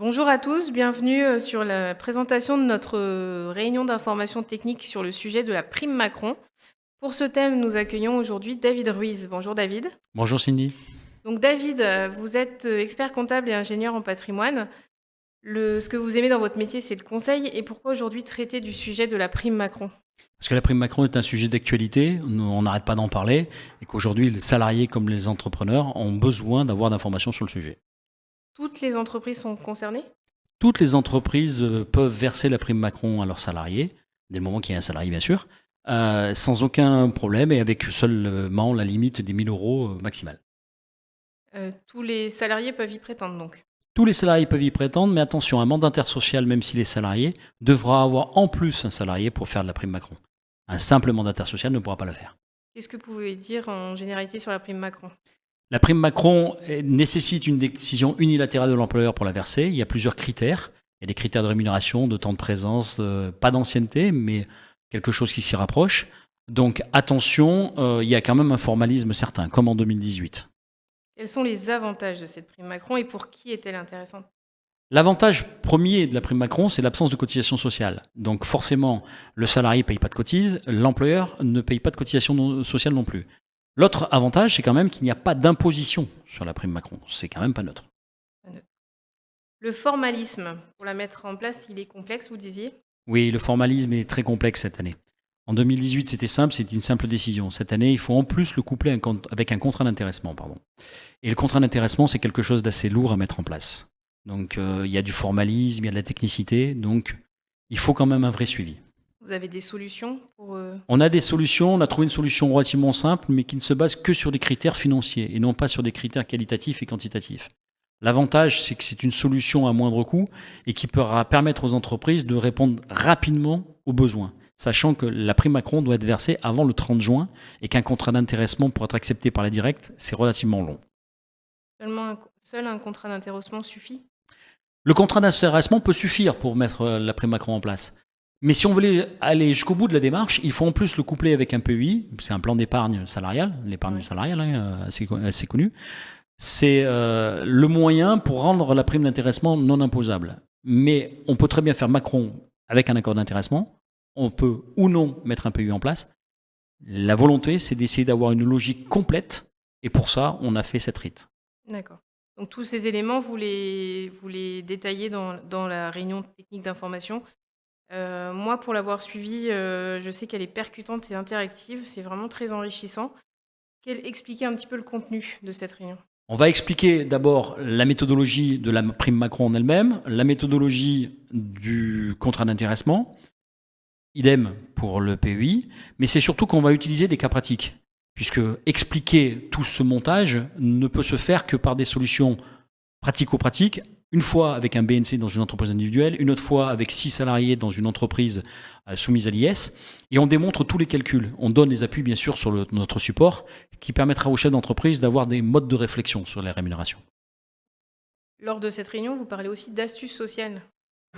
Bonjour à tous, bienvenue sur la présentation de notre réunion d'information technique sur le sujet de la prime Macron. Pour ce thème, nous accueillons aujourd'hui David Ruiz. Bonjour David. Bonjour Cindy. Donc David, vous êtes expert comptable et ingénieur en patrimoine. Ce que vous aimez dans votre métier, c'est le conseil. Et pourquoi aujourd'hui traiter du sujet de la prime Macron? Parce que la prime Macron est un sujet d'actualité, on n'arrête pas d'en parler, et qu'aujourd'hui les salariés comme les entrepreneurs ont besoin d'avoir d'informations sur le sujet. Toutes les entreprises sont concernées? Toutes les entreprises peuvent verser la prime Macron à leurs salariés, dès le moment qu'il y a un salarié bien sûr, sans aucun problème et avec seulement la limite des 1 000 euros maximale. Tous les salariés peuvent y prétendre donc. Tous les salariés peuvent y prétendre, mais attention, un mandataire social, même s'il est salarié, devra avoir en plus un salarié pour faire de la prime Macron. Un simple mandataire social ne pourra pas le faire. Qu'est-ce que vous pouvez dire en généralité sur la prime Macron? La prime Macron nécessite une décision unilatérale de l'employeur pour la verser. Il y a plusieurs critères. Il y a des critères de rémunération, de temps de présence, pas d'ancienneté, mais quelque chose qui s'y rapproche. Donc attention, il y a quand même un formalisme certain, comme en 2018. Quels sont les avantages de cette prime Macron et pour qui est-elle intéressante? L'avantage premier de la prime Macron, c'est l'absence de cotisation sociale. Donc forcément, le salarié ne paye pas de cotise, l'employeur ne paye pas de cotisation sociale non plus. L'autre avantage, c'est quand même qu'il n'y a pas d'imposition sur la prime Macron. C'est quand même pas neutre. Le formalisme, pour la mettre en place, il est complexe, vous disiez? Oui, le formalisme est très complexe cette année. En 2018, c'était simple, c'est une simple décision. Cette année, il faut en plus le coupler avec un contrat d'intéressement. Et le contrat d'intéressement, c'est quelque chose d'assez lourd à mettre en place. Donc, il y a du formalisme, il y a de la technicité. Donc, il faut quand même un vrai suivi. Vous avez des solutions pour... On a des solutions, on a trouvé une solution relativement simple, mais qui ne se base que sur des critères financiers et non pas sur des critères qualitatifs et quantitatifs. L'avantage, c'est que c'est une solution à moindre coût et qui pourra permettre aux entreprises de répondre rapidement aux besoins, sachant que la prime Macron doit être versée avant le 30 juin et qu'un contrat d'intéressement pour être accepté par la directe, c'est relativement long. Seul un contrat d'intéressement suffit? Le contrat d'intéressement peut suffire pour mettre la prime Macron en place. Mais si on voulait aller jusqu'au bout de la démarche, il faut en plus le coupler avec un PEI, c'est un plan d'épargne salariale, l'épargne salariale assez connu. C'est le moyen pour rendre la prime d'intéressement non imposable. Mais on peut très bien faire Macron avec un accord d'intéressement, on peut ou non mettre un PEI en place. La volonté, c'est d'essayer d'avoir une logique complète, et pour ça, on a fait cette rite. D'accord. Donc tous ces éléments, vous les détaillez dans la réunion technique d'information. Moi, pour l'avoir suivie, je sais qu'elle est percutante et interactive, c'est vraiment très enrichissant. Expliquez un petit peu le contenu de cette réunion. On va expliquer d'abord la méthodologie de la prime Macron en elle-même, la méthodologie du contrat d'intéressement, idem pour le PEI, mais c'est surtout qu'on va utiliser des cas pratiques, puisque expliquer tout ce montage ne peut se faire que par des solutions pratico-pratiques, une fois avec un BNC dans une entreprise individuelle, une autre fois avec 6 salariés dans une entreprise soumise à l'IS, et on démontre tous les calculs. On donne des appuis bien sûr sur notre support, qui permettra aux chefs d'entreprise d'avoir des modes de réflexion sur les rémunérations. Lors de cette réunion, vous parlez aussi d'astuces sociales.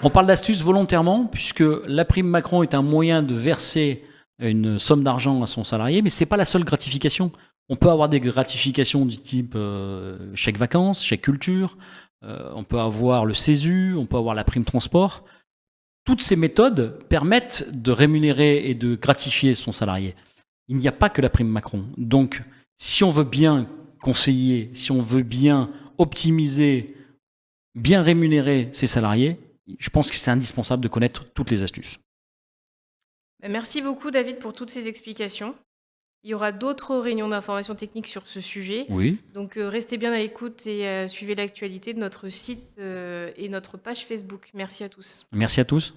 On parle d'astuces volontairement, puisque la prime Macron est un moyen de verser une somme d'argent à son salarié, mais ce n'est pas la seule gratification. On peut avoir des gratifications du type chèque vacances, chèque culture, on peut avoir le CESU, on peut avoir la prime transport. Toutes ces méthodes permettent de rémunérer et de gratifier son salarié. Il n'y a pas que la prime Macron. Donc, si on veut bien conseiller, si on veut bien optimiser, bien rémunérer ses salariés, je pense que c'est indispensable de connaître toutes les astuces. Merci beaucoup David pour toutes ces explications. Il y aura d'autres réunions d'information technique sur ce sujet. Oui. Donc restez bien à l'écoute et suivez l'actualité de notre site et notre page Facebook. Merci à tous. Merci à tous.